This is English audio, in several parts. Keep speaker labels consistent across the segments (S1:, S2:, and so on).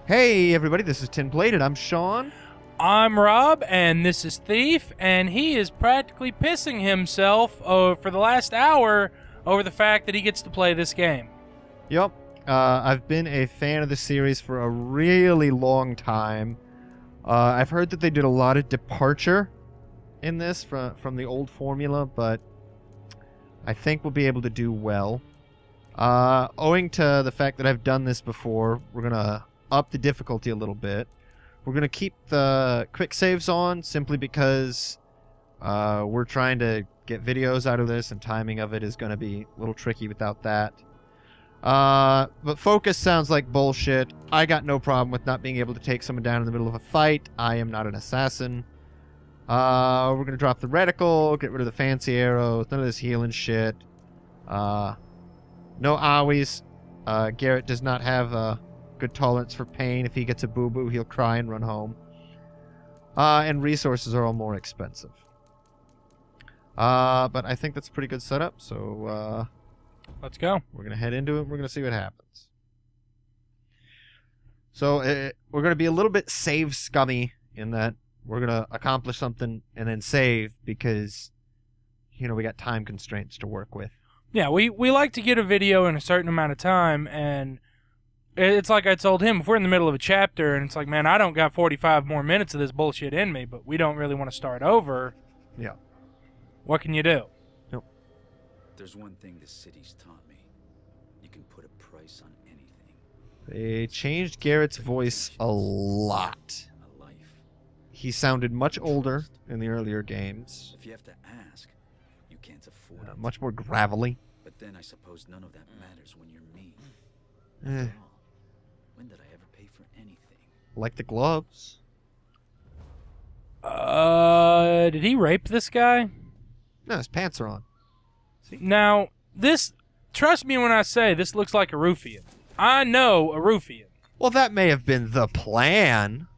S1: Hey everybody, this is Tin Plated. I'm Sean.
S2: I'm Rob, and this is Thief, and he is practically pissing himself for the last hour over the fact that he gets to play this game.
S1: Yup. I've been a fan of the series for a really long time. I've heard that they did a lot of departure in this from the old formula, but I think we'll be able to do well. Owing to the fact that I've done this before, we're going to up the difficulty a little bit. We're going to keep the quick saves on simply because we're trying to get videos out of this, and timing of it is going to be a little tricky without that. But focus sounds like bullshit. I got no problem with not being able to take someone down in the middle of a fight. I am not an assassin. We're going to drop the reticle, get rid of the fancy arrows, none of this healing shit. No owies. Garrett does not have a good tolerance for pain. If he gets a boo-boo, he'll cry and run home. And resources are all more expensive. But I think that's a pretty good setup, so
S2: Let's go.
S1: we're going to head into it. We're going to see what happens. So we're going to be a little bit save scummy in that we're going to accomplish something and then save because, you know, we got time constraints to work with.
S2: Yeah, we like to get a video in a certain amount of time, and it's like I told him, if we're in the middle of a chapter and it's like, man, I don't got 45 more minutes of this bullshit in me, but we don't really want to start over.
S1: Yeah.
S2: What can you do?
S1: Nope.
S3: There's one thing the city's taught me. You can put a price on anything.
S1: They changed Garrett's voice a lot.
S3: A life.
S1: He sounded much older in the earlier games.
S3: If you have to ask, you can't afford it.
S1: Much more gravelly.
S3: But then I suppose none of that matters when you're me.
S1: Eh,
S3: After all, when did I ever pay for anything?
S1: like the gloves.
S2: Did he rape this guy?
S1: No, his pants are on.
S2: Now, this, trust me when I say this looks like a ruffian. I know a ruffian.
S1: Well, that may have been the plan.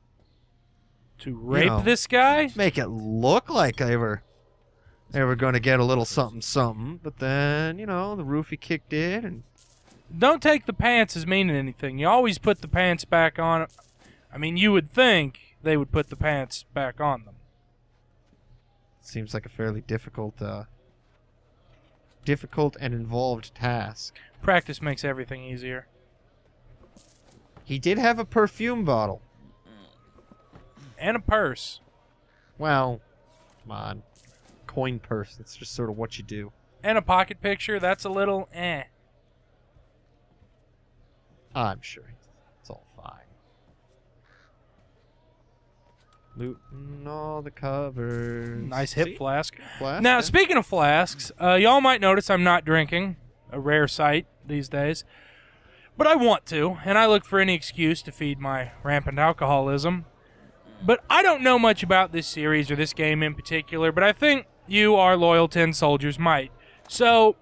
S2: To rape
S1: know.
S2: this guy?
S1: Make it look like they were going to get a little something something, but then, you know, the roofie kicked in and
S2: Don't take the pants as meaning anything. You always put the pants back on. I mean, you would think they would put the pants back on them.
S1: seems like a fairly difficult and involved task.
S2: Practice makes everything easier.
S1: He did have a perfume bottle.
S2: And a purse.
S1: Well, come on. Coin purse. That's just sort of what you do.
S2: And a pocket picture. That's a little eh.
S1: I'm sure it's all fine. Looting all the covers.
S2: Nice hip
S1: See?
S2: flask.
S1: Flask,
S2: Now,
S1: yeah.
S2: speaking of flasks, y'all might notice I'm not drinking. A rare sight these days. But I want to, and I look for any excuse to feed my rampant alcoholism. But I don't know much about this series or this game in particular, but I think you, our loyal tin soldiers, might. So,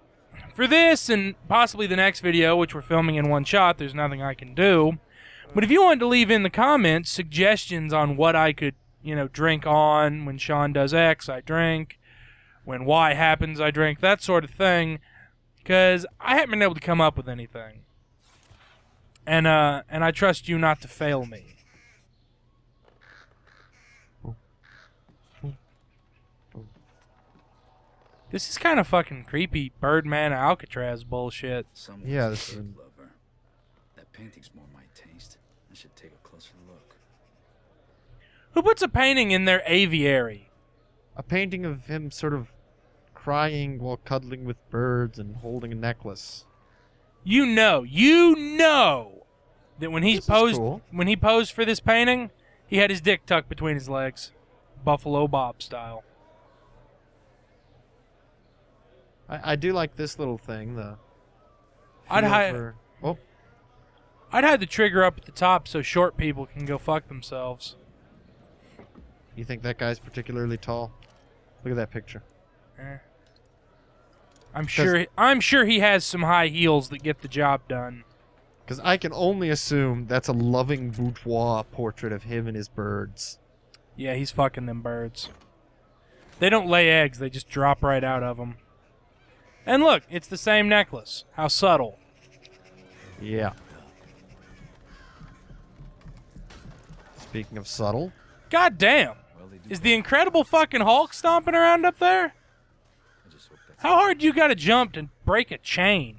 S2: for this and possibly the next video, which we're filming in one shot, there's nothing I can do. But if you wanted to leave in the comments suggestions on what I could, you know, drink on, when Sean does X, I drink. When Y happens, I drink, that sort of thing. Because I haven't been able to come up with anything. And I trust you not to fail me. This is kind of fucking creepy Birdman Alcatraz bullshit.
S3: Someone's
S1: Yeah,
S3: a
S1: this is-
S3: bird lover. That painting's more my taste. I should take a closer look.
S2: Who puts a painting in their aviary?
S1: A painting of him sort of crying while cuddling with birds and holding a necklace.
S2: You know that when he
S1: This is
S2: posed
S1: cool.
S2: when he posed for this painting, he had his dick tucked between his legs, Buffalo Bob style.
S1: I do like this little thing, the
S2: I'd
S1: feel
S2: hi-
S1: for- Oh,
S2: I'd hide the trigger up at the top so short people can go fuck themselves.
S1: you think that guy's particularly tall? Look at that picture.
S2: Eh. I'm sure he has some high heels that get the job done.
S1: Because I can only assume that's a loving boudoir portrait of him and his birds.
S2: Yeah, he's fucking them birds. They don't lay eggs, they just drop right out of them. And look, it's the same necklace. How subtle.
S1: Yeah. Speaking of subtle.
S2: God damn.
S3: Well, they do.
S2: Is the Incredible fucking Hulk stomping around up there?
S3: I just hope that's
S2: How hard you gotta jump to break a chain?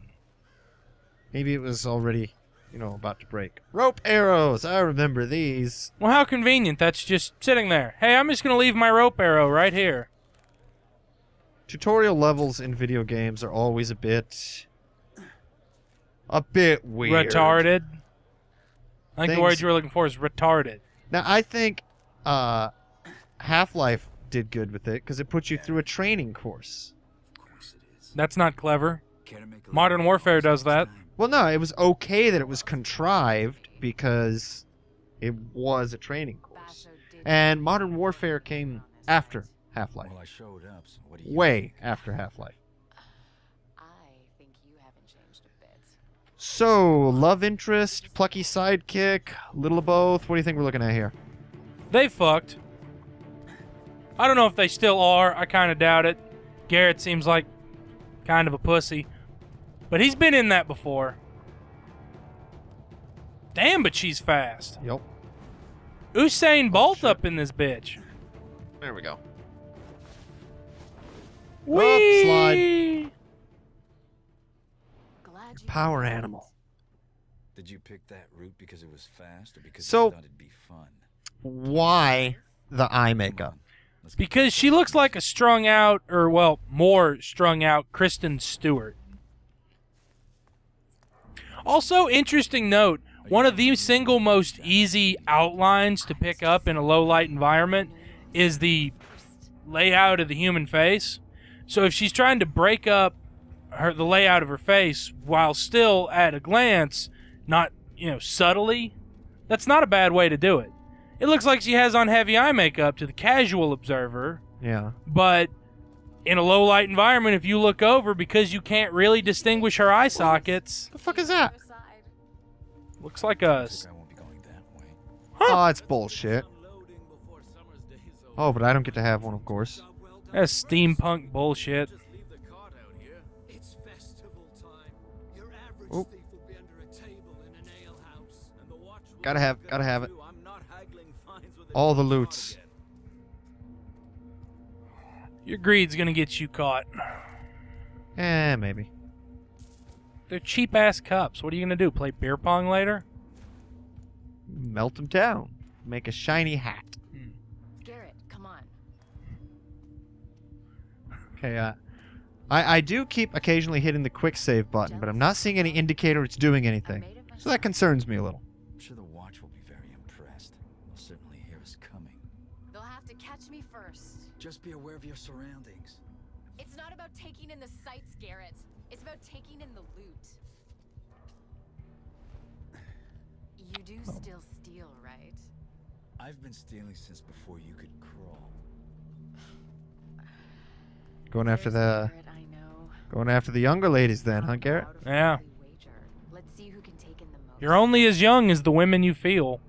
S1: Maybe it was already, about to break. Rope arrows! I remember these.
S2: Well, how convenient. That's just sitting there. Hey, I'm just gonna leave my rope arrow right here.
S1: Tutorial levels in video games are always a bit weird.
S2: Retarded. I think the word
S1: Things-
S2: you were looking for is retarded.
S1: Now, I think Half-Life did good with it because it put you through a training course.
S3: of course it is.
S2: That's not clever.
S3: Care to make a
S2: Modern
S3: little
S2: Warfare
S3: pause
S2: does that.
S3: next time?
S1: Well, no, it was okay that it was contrived because it was a training course. And Modern Warfare came after Half-Life.
S3: Well, I showed up, so what do you
S1: Way after Half-Life.
S4: I think you haven't changed a bit.
S1: So, love interest, plucky sidekick, little of both. What do you think we're looking at here?
S2: They fucked. I don't know if they still are. I kind of doubt it. Garrett seems like kind of a pussy. But he's been in that before. Damn, but she's fast.
S1: Yep.
S2: Usain Bolt up in this bitch.
S1: There we go.
S2: Whee!
S1: slide.
S4: Glad you
S1: Power animal.
S3: Did you pick that route because it was fast or because
S1: So-
S3: you thought it'd be fun?
S1: Why the eye
S3: Come
S1: makeup?
S3: on, let's get
S2: Because she looks like a strung out, or well, more strung out Kristen Stewart. Also, interesting note, one of the single most easy outlines to pick up in a low light environment is the layout of the human face. So if she's trying to break up the layout of her face while still at a glance, not, subtly, that's not a bad way to do it. It looks like she has on heavy eye makeup to the casual observer,
S1: Yeah.
S2: but in a low light environment, if you look over, because you can't really distinguish her eye sockets,
S1: The fuck is that?
S4: aside.
S2: looks like
S3: I
S2: us.
S3: think I won't be going that way.
S1: Oh, it's bullshit. Oh, but I don't get to have one, of course.
S2: That's steampunk bullshit.
S5: It's festival time. Your average
S1: Oh.
S5: thief will be under a table in an ale house. And the watch will
S1: Gotta have it.
S5: I'm not haggling fines with
S1: All the
S5: a
S1: loots.
S5: again.
S2: Your greed's gonna get you caught.
S1: Maybe.
S2: They're cheap ass cups. What are you gonna do? Play beer pong later?
S1: Melt them down. Make a shiny hat.
S4: Garrett, come on.
S1: Okay, I do keep occasionally hitting the quick save button, but I'm not seeing any indicator it's doing anything. So that concerns me a little.
S3: I'm sure the watch will be very impressed. They'll certainly hear us coming.
S4: They'll have to catch me first.
S3: Just be aware of your surroundings.
S4: It's not about taking in the sights, Garrett. It's about taking in the loot. You do still steal, right?
S3: I've been stealing since before you could crawl.
S1: Going after the
S4: Garrett, I know.
S1: going after the younger ladies then, huh, Garrett?
S4: Out of
S2: Yeah.
S4: friendly wager. Let's see who can take in the most.
S2: You're only as young as the women you feel.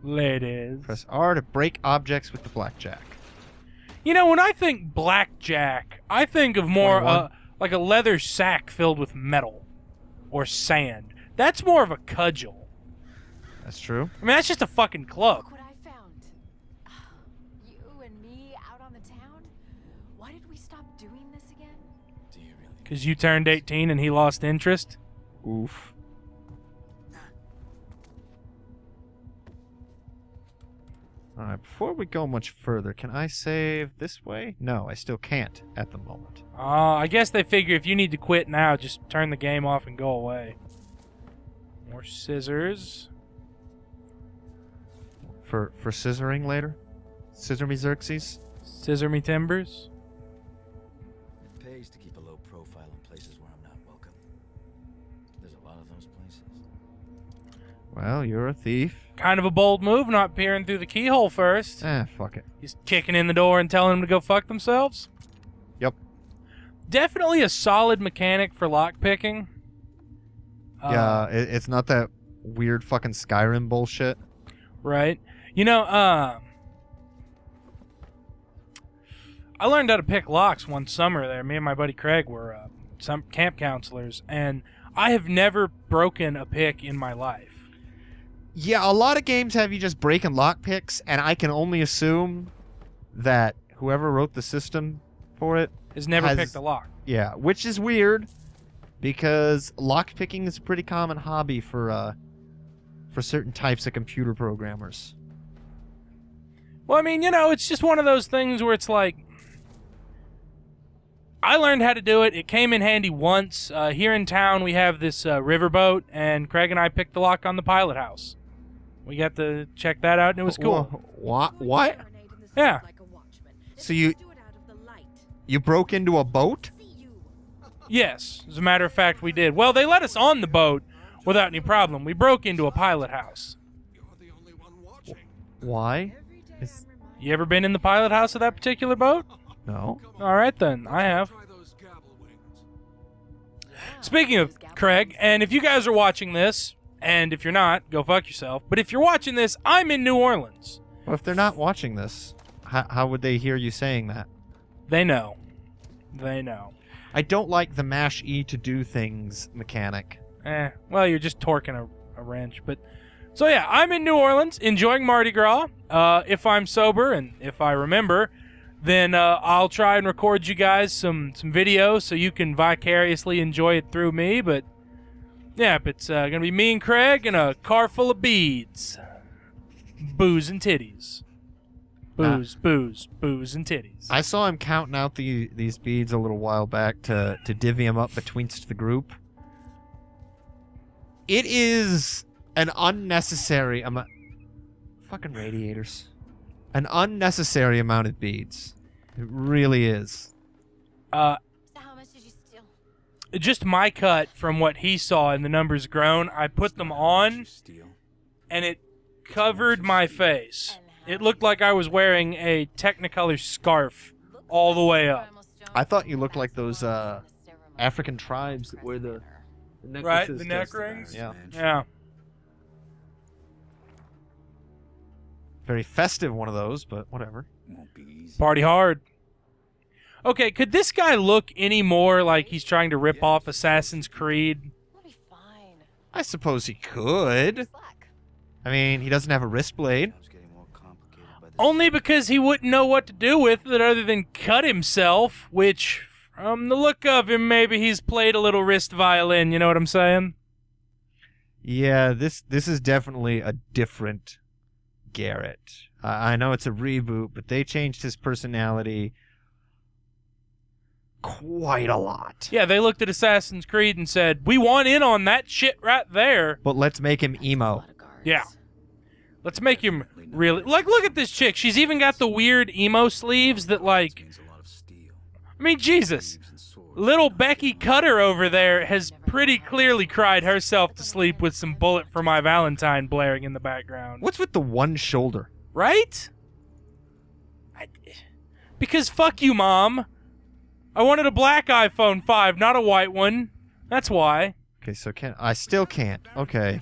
S2: Ladies.
S1: Press R to break objects with the blackjack.
S2: When I think blackjack, I think of more
S1: 21.
S2: like a leather sack filled with metal or sand. That's more of a cudgel.
S1: That's true.
S2: I mean, that's just a fucking club.
S4: Look what I found. You and me out on the town? Why did we stop doing this again?
S3: Do you really?
S2: Because you turned 18 and he lost interest.
S1: Oof. Alright, before we go much further, can I save this way? No, I still can't at the moment.
S2: I guess they figure if you need to quit now, just turn the game off and go away. More scissors.
S1: For scissoring later? Scissor me Xerxes?
S2: Scissor me timbers.
S3: It pays to keep a low profile in places where I'm not welcome. There's a lot of those places.
S1: Well, you're a thief.
S2: Kind of a bold move, not peering through the keyhole first.
S1: Fuck it.
S2: He's kicking in the door and telling them to go fuck themselves.
S1: Yep.
S2: Definitely a solid mechanic for lockpicking.
S1: Yeah, it's not that weird fucking Skyrim bullshit.
S2: Right. I learned how to pick locks one summer there. Me and my buddy Craig were some camp counselors, and I have never broken a pick in my life.
S1: Yeah, a lot of games have you just breaking lockpicks, and I can only assume that whoever wrote the system for it
S2: Has never picked a lock.
S1: Yeah, which is weird because lockpicking is a pretty common hobby for certain types of computer programmers.
S2: Well, I mean, you know, it's just one of those things where it's like, I learned how to do it. It came in handy once. Here in town, we have this riverboat, and Craig and I picked the lock on the pilot house. We got to check that out, and it was cool.
S1: What?
S2: Yeah.
S1: So you broke into a boat?
S2: Yes, as a matter of fact, we did. Well, they let us on the boat without any problem. We broke into a pilot house.
S1: Why?
S2: You ever been in the pilot house of that particular boat?
S1: No.
S2: All right, then. I have. Speaking of Craig, and if you guys are watching this, and if you're not, go fuck yourself. But if you're watching this, I'm in New Orleans.
S1: Well, if they're not watching this, how would they hear you saying that?
S2: They know. They know.
S1: I don't like the mash E to do things mechanic.
S2: Well, you're just torquing a wrench. But so yeah, I'm in New Orleans enjoying Mardi Gras. If I'm sober and if I remember, then I'll try and record you guys some video so you can vicariously enjoy it through me. But yeah, it's gonna be me and Craig in a car full of beads, booze and titties. Booze, booze, and titties.
S1: I saw him counting out these beads a little while back to divvy them up betweenst the group. It is an unnecessary amount. Fucking radiators. An unnecessary amount of beads. It really is.
S4: So how much did you steal?
S2: Just my cut from what he saw and the numbers grown. I put them on, and it covered my face. It looked like I was wearing a Technicolor scarf all the way up.
S1: I thought you looked like those African tribes that wear the necklaces.
S2: Right, the neck rings?
S1: Yeah.
S2: Yeah.
S1: Very festive one of those, but whatever.
S2: Party hard. Okay, could this guy look any more like he's trying to rip off Assassin's Creed?
S4: We'll be fine.
S1: I suppose he could.
S4: Slack.
S1: I mean, he doesn't have a wrist blade.
S2: Only because he wouldn't know what to do with it other than cut himself, which, from the look of him, maybe he's played a little wrist violin, you know what I'm saying?
S1: Yeah, this is definitely a different Garrett. I know it's a reboot, but they changed his personality quite a lot.
S2: Yeah, they looked at Assassin's Creed and said, we want in on that shit right there.
S1: But let's make him emo.
S2: Yeah. Let's make him really... Like, look at this chick. She's even got the weird emo sleeves that, like... I mean, Jesus. Little Becky Cutter over there has pretty clearly cried herself to sleep with some Bullet for My Valentine blaring in the background.
S1: What's with the one shoulder?
S2: Right? Because fuck you, Mom. I wanted a black iPhone 5, not a white one. That's why.
S1: Okay, so I still can't. Okay.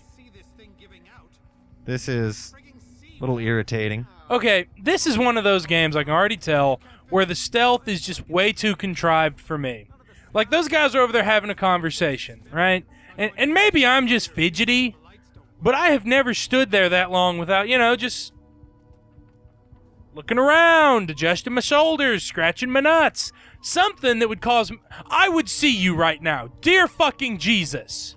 S1: This is a little irritating.
S2: Okay, this is one of those games, I can already tell, where the stealth is just way too contrived for me. Like, those guys are over there having a conversation, right? And maybe I'm just fidgety, but I have never stood there that long without, you know, just looking around, adjusting my shoulders, scratching my nuts. Something that would cause... I would see you right now. Dear fucking Jesus.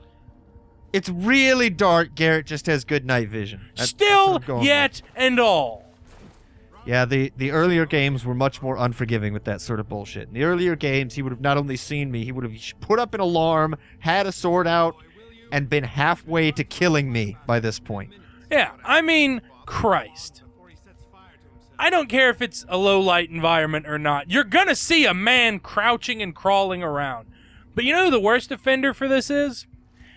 S1: It's really dark. Garrett just has good night vision.
S2: Still, yet, and all.
S1: Yeah, the earlier games were much more unforgiving with that sort of bullshit. In the earlier games, he would have not only seen me, he would have put up an alarm, had a sword out, and been halfway to killing me by this point.
S2: Yeah, I mean, Christ. I don't care if it's a low-light environment or not. You're gonna see a man crouching and crawling around. But you know who the worst offender for this is?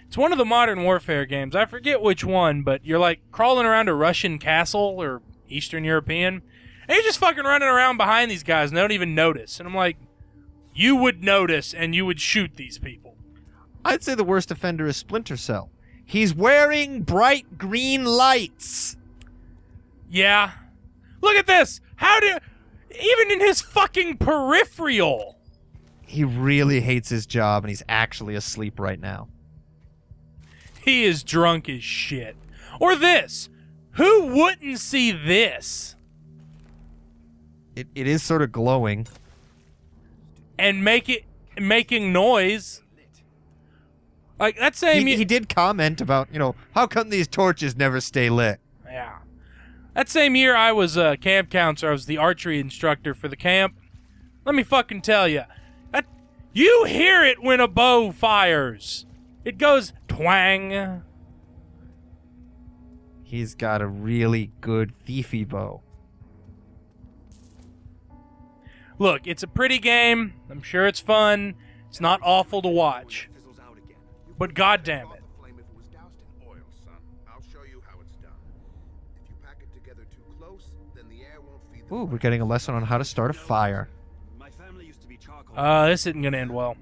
S2: It's one of the Modern Warfare games. I forget which one, but you're like crawling around a Russian castle or Eastern European, and you're just fucking running around behind these guys and they don't even notice. And I'm like, you would notice and you would shoot these people.
S1: I'd say the worst offender is Splinter Cell. He's wearing bright green lights.
S2: Yeah. Look at this. How do... Even in his fucking peripheral.
S1: He really hates his job and he's actually asleep right now.
S2: He is drunk as shit. Or this. Who wouldn't see this?
S1: It is sort of glowing.
S2: And making noise. Like, that same...
S1: He did comment about, you know, how come these torches never stay lit?
S2: Yeah. That same year I was a camp counselor. I was the archery instructor for the camp. Let me fucking tell you. You hear it when a bow fires. It goes twang.
S1: He's got a really good thiefy bow.
S2: Look, it's a pretty game. I'm sure it's fun. It's not awful to watch. But goddamn it.
S1: Ooh, we're getting a lesson on how to start a fire.
S2: This isn't gonna end well.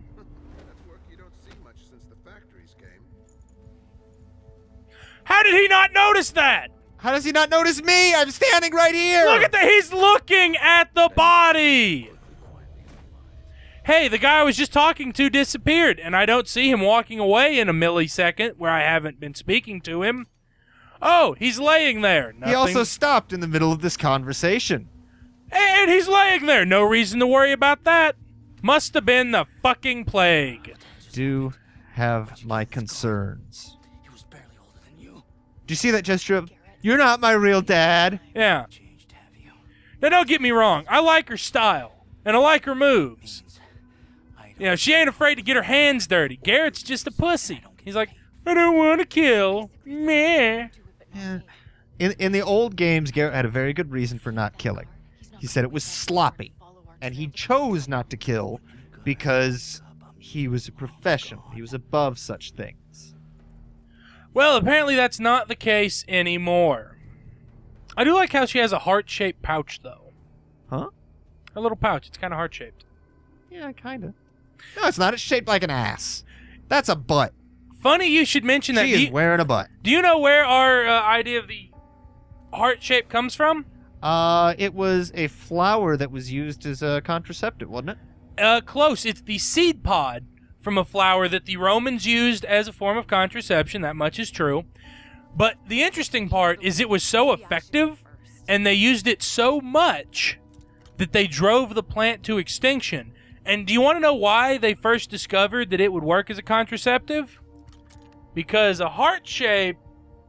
S2: How did he not notice that?
S1: How does he not notice me? I'm standing right here!
S2: Look at that! He's looking at the body! Hey, the guy I was just talking to disappeared, and I don't see him walking away in a millisecond where I haven't been speaking to him. Oh, he's laying there. Nothing.
S1: He also stopped in the middle of this conversation.
S2: And he's laying there. No reason to worry about that. Must have been the fucking plague.
S1: Do have my concerns. Do you see that gesture of, you're not my real dad?
S2: Yeah. Now, don't get me wrong. I like her style, and I like her moves. You know, she ain't afraid to get her hands dirty. Garrett's just a pussy. He's like, I don't want to kill. Meh.
S1: Yeah. In the old games, Garrett had a very good reason for not killing. He said it was sloppy, and he chose not to kill because he was a professional. He was above such things.
S2: Well, apparently that's not the case anymore. I do like how she has a heart-shaped pouch, though.
S1: Huh?
S2: A little pouch. It's kind of heart-shaped.
S1: Yeah, kind of. No, it's not. It's shaped like an ass. That's a butt.
S2: Funny you should mention that.
S1: She is wearing a butt.
S2: Do you know where our idea of the heart shape comes from?
S1: It was a flower that was used as a contraceptive, wasn't it?
S2: Close. It's the seed pod from a flower that the Romans used as a form of contraception. That much is true. But the interesting part is it was so effective, and they used it so much that they drove the plant to extinction. And do you want to know why they first discovered that it would work as a contraceptive? Because a heart shape,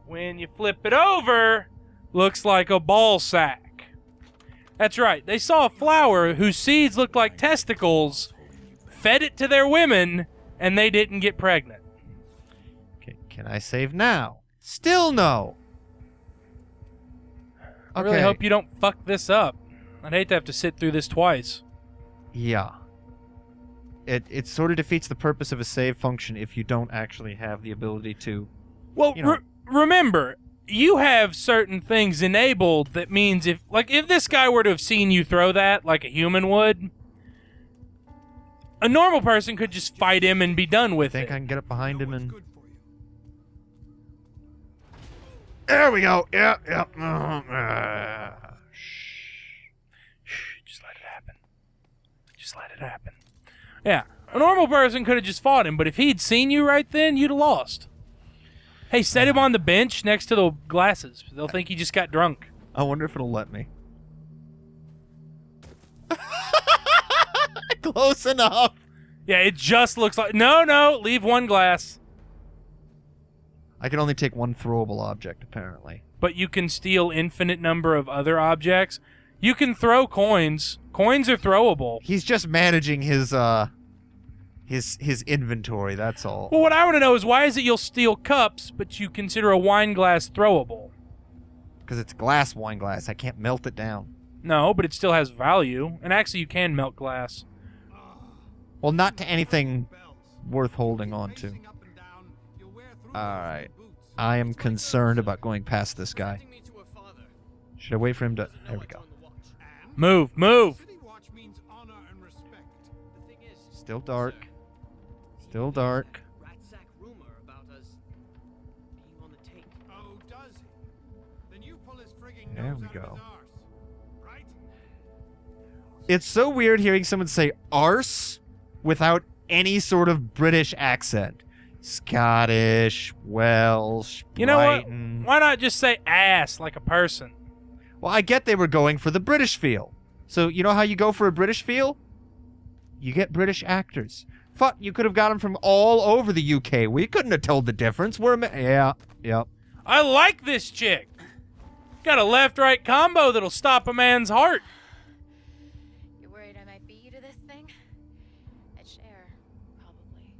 S2: when you flip it over, looks like a ball sack. That's right. They saw a flower whose seeds looked like testicles, fed it to their women, and they didn't get pregnant.
S1: Okay, can I save now? Still no.
S2: I really hope you don't fuck this up. I'd hate to have to sit through this twice.
S1: Yeah. It sort of defeats the purpose of a save function if you don't actually have the ability to...
S2: Well,
S1: you know.
S2: remember, you have certain things enabled that means if this guy were to have seen you throw that like a human would, a normal person could just fight him and be done with it.
S1: I think I can get up behind him and... There we go. Yeah.
S2: Shh. Just let it happen. Just let it happen. Yeah. A normal person could have just fought him, but if he'd seen you right then, you'd have lost. Hey, set him on the bench next to the glasses. They'll think he just got drunk.
S1: I wonder if it'll let me. Close enough.
S2: Yeah, it just looks like... No, leave one glass.
S1: I can only take one throwable object, apparently.
S2: But you can steal infinite number of other objects. You can throw coins. Coins are throwable.
S1: He's just managing his inventory, that's all.
S2: Well, what I want to know is why is it you'll steal cups, but you consider a wine glass throwable?
S1: Because it's glass wine glass. I can't melt it down.
S2: No, but it still has value. And actually, you can melt glass.
S1: Well, not to anything worth holding on to. Alright. I am concerned about going past this guy. Should I wait for him to... There we go.
S2: Move!
S1: Still dark. Still dark. There we go. It's so weird hearing someone say arse without any sort of British accent. Scottish, Welsh,
S2: You know what?
S1: Brighton.
S2: Why not just say ass like a person?
S1: Well, I get they were going for the British feel. So, you know how you go for a British feel? You get British actors. Fuck, you could have got them from all over the UK. We couldn't have told the difference. Yeah.
S2: I like this chick. Got a left-right combo that'll stop a man's heart.
S4: You're worried I might beat you to this thing? I'd share, probably.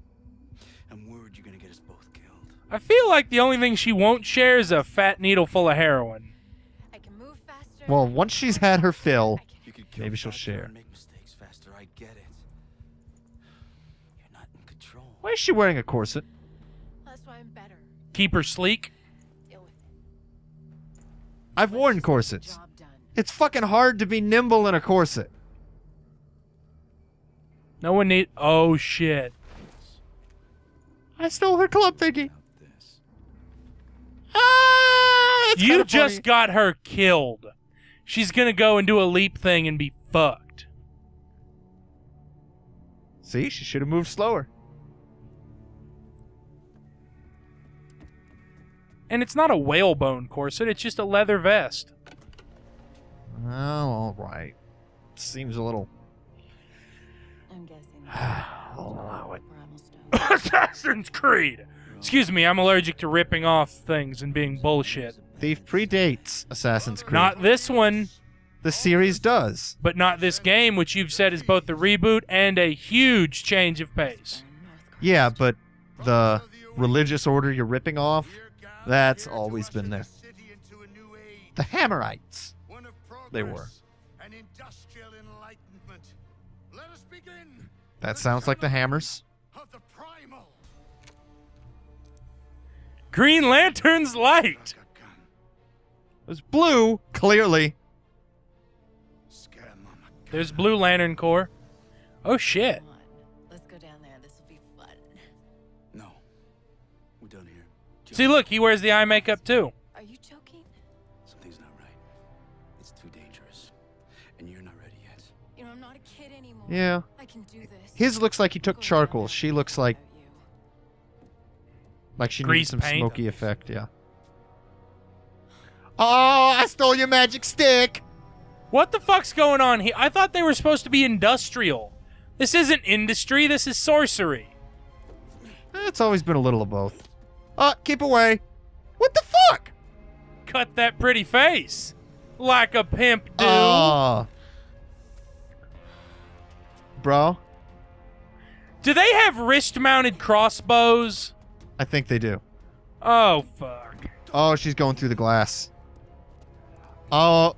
S3: I'm worried you're gonna get us both killed.
S2: I feel like the only thing she won't share is a fat needle full of heroin.
S4: I can move faster.
S1: Well, once she's had her fill,
S4: I can
S3: You could kill
S1: maybe she'll
S3: faster
S1: share.
S3: and make mistakes faster. I get it. You're not in control.
S1: Why is she wearing a corset?
S4: That's why I'm better.
S2: Keep her sleek.
S4: Deal with it.
S1: I've
S4: Let's
S1: worn
S4: just get the
S1: corsets.
S4: job done.
S1: It's fucking hard to be nimble in a corset.
S2: No one need. Oh shit!
S1: I stole her club thingy.
S3: About this.
S1: Ah! It's
S2: You
S1: kinda
S2: just
S1: funny.
S2: got her killed. She's gonna go and do a leap thing and be fucked.
S1: See, she should have moved slower.
S2: And it's not a whalebone corset, it's just a leather vest.
S1: Oh, all right. Seems a little.
S4: I'm guessing.
S1: I'll allow it.
S2: Assassin's Creed! Excuse me, I'm allergic to ripping off things and being bullshit.
S1: Thief predates Assassin's Creed.
S2: Not this one,
S1: The series does.
S2: but not this game, which you've said is both a reboot and a huge change of pace.
S1: Yeah, but the religious order you're ripping off, that's always been there. The Hammerites. They were.
S5: An industrial enlightenment. Let us begin.
S1: That sounds like the Hammers.
S5: Of the primal.
S2: Green Lantern's light!
S1: It was blue, clearly.
S5: Scare mama.
S2: There's Blue Lantern Corps. Oh shit.
S4: Come on. Let's go down there. This will be fun.
S3: No. We're done here.
S2: See, look, he wears the eye makeup too.
S4: Are you joking?
S3: Something's not right. It's too dangerous. And you're not ready yet.
S4: You know, I'm not a kid anymore.
S1: Yeah.
S4: I can do this.
S1: His looks like he took
S4: Go down
S1: charcoal.
S4: there
S1: She looks like
S4: without you.
S1: she needs
S2: Grease
S1: some
S2: paint.
S1: smoky effect, yeah. Oh, I stole your magic stick.
S2: What the fuck's going on here? I thought they were supposed to be industrial. This isn't industry, this is sorcery.
S1: It's always been a little of both. Keep away. What the fuck?
S2: Cut that pretty face. Like a pimp do.
S1: Bro,
S2: Do they have wrist-mounted crossbows?
S1: I think they do.
S2: Oh, fuck.
S1: Oh, she's going through the glass. Oh,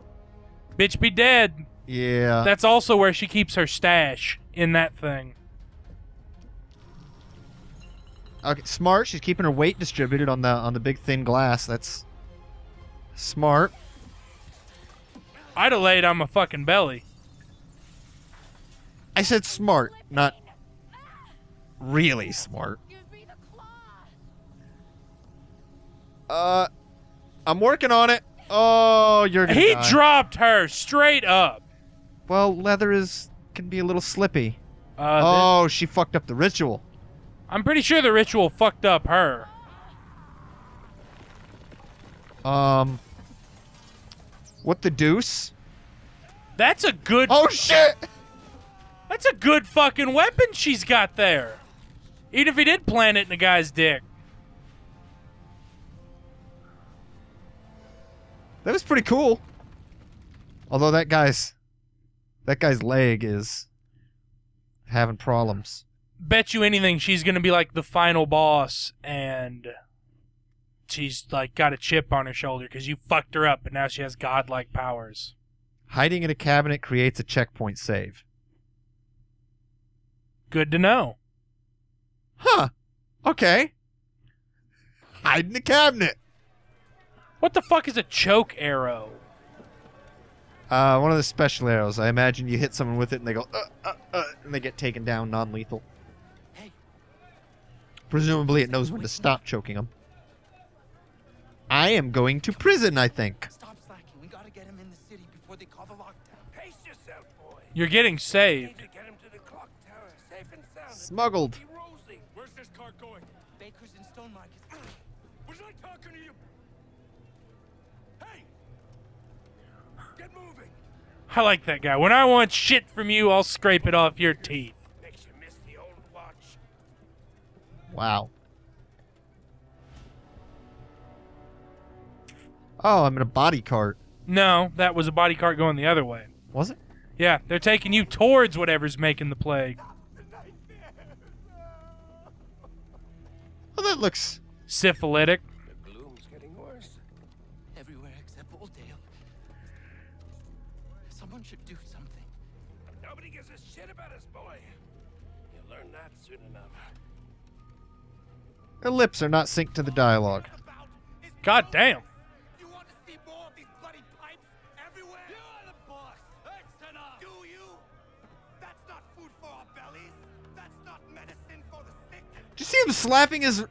S2: Bitch be dead.
S1: yeah.
S2: That's also where she keeps her stash, in that thing.
S1: Okay, smart. She's keeping her weight distributed on the big thin glass. That's smart.
S2: I'd have laid on my fucking belly.
S1: I said smart, not really smart.
S4: Give me the claw.
S1: I'm working on it. Oh, you're gonna
S2: He
S1: die.
S2: dropped her straight up.
S1: Well, leather can be a little slippy.
S2: Uh,
S1: Oh, she fucked up the ritual.
S2: I'm pretty sure the ritual fucked up her.
S1: What the deuce?
S2: That's a good.
S1: Oh shit!
S2: That's a good fucking weapon she's got there. Even if he did plant it in the guy's dick.
S1: That was pretty cool. Although that guy's leg is having problems.
S2: Bet you anything she's gonna be like the final boss and she's like got a chip on her shoulder because you fucked her up and now she has godlike powers.
S1: Hiding in a cabinet creates a checkpoint save.
S2: Good to know.
S1: Huh. Okay. Hide in the cabinet.
S2: What the fuck is a choke arrow?
S1: One of the special arrows. I imagine you hit someone with it and they go, and they get taken down non-lethal.
S3: Hey.
S1: Presumably it knows when to stop choking them. I am going to prison, I think.
S3: Stop slacking. We gotta get him in the city before they call the lockdown.
S5: Pace yourself, boy.
S2: You're getting
S5: Need
S2: saved.
S5: to get him to the clock tower, safe and sound.
S1: Smuggled.
S5: Hey, Rosie, where's this car going?
S3: bakers in Stone Market.
S5: Was I talking to you? Hey! Get moving!
S2: I like that guy. When I want shit from you, I'll scrape it off your teeth.
S5: Makes you miss the old watch.
S1: Wow. Oh, I'm in a body cart.
S2: No, that was a body cart going the other way.
S1: Was it?
S2: Yeah, they're taking you towards whatever's making the plague.
S1: Oh, that looks...
S2: Syphilitic.
S5: The gloom's getting worse.
S3: Everywhere except Oldale. Someone should do something.
S5: Nobody gives a shit about us, boy. You'll learn that soon enough.
S1: Their lips are not synced to the dialogue.
S2: God damn.
S5: You want to see more of these bloody pipes everywhere? You're the boss. That's enough. Do you? That's not food for our bellies. That's not medicine for the sick.
S1: Did you see him slapping his...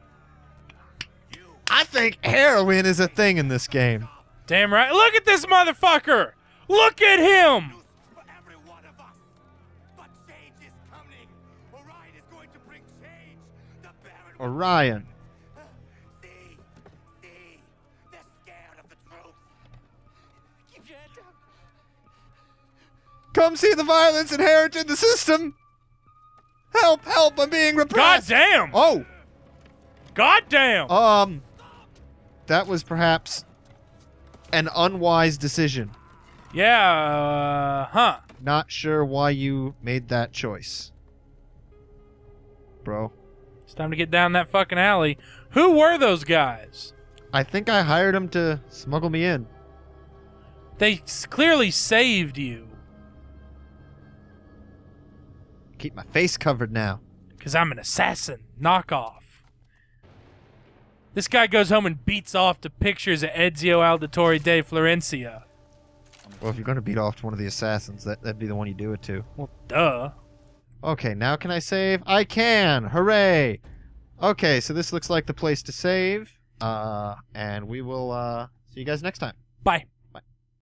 S1: I think heroin is a thing in this game.
S2: Damn right. Look at this motherfucker. Look at him.
S5: For every one of us. But change is coming. Orion is going to bring change. The Baron will
S1: Orion.
S5: see. They're scared of the truth.
S3: Keep your head down.
S1: Come see the violence inherent in the system. Help, help, I'm being
S2: God
S1: repressed.
S2: damn.
S1: Oh,
S2: God damn.
S1: that was perhaps an unwise decision.
S2: Yeah, huh.
S1: Not sure why you made that choice, bro.
S2: It's time to get down that fucking alley. Who were those guys?
S1: I think I hired him to smuggle me in.
S2: They clearly saved you.
S1: Keep my face covered now.
S2: Because I'm an assassin. Knockoff. This guy goes home and beats off to pictures of Ezio Auditore de Florencia.
S1: Well, if you're going to beat off to one of the assassins, that'd be the one you do it to.
S2: Well, duh.
S1: Okay, now can I save? I can! Hooray! Okay, so this looks like the place to save. And we will see you guys next time.
S2: Bye.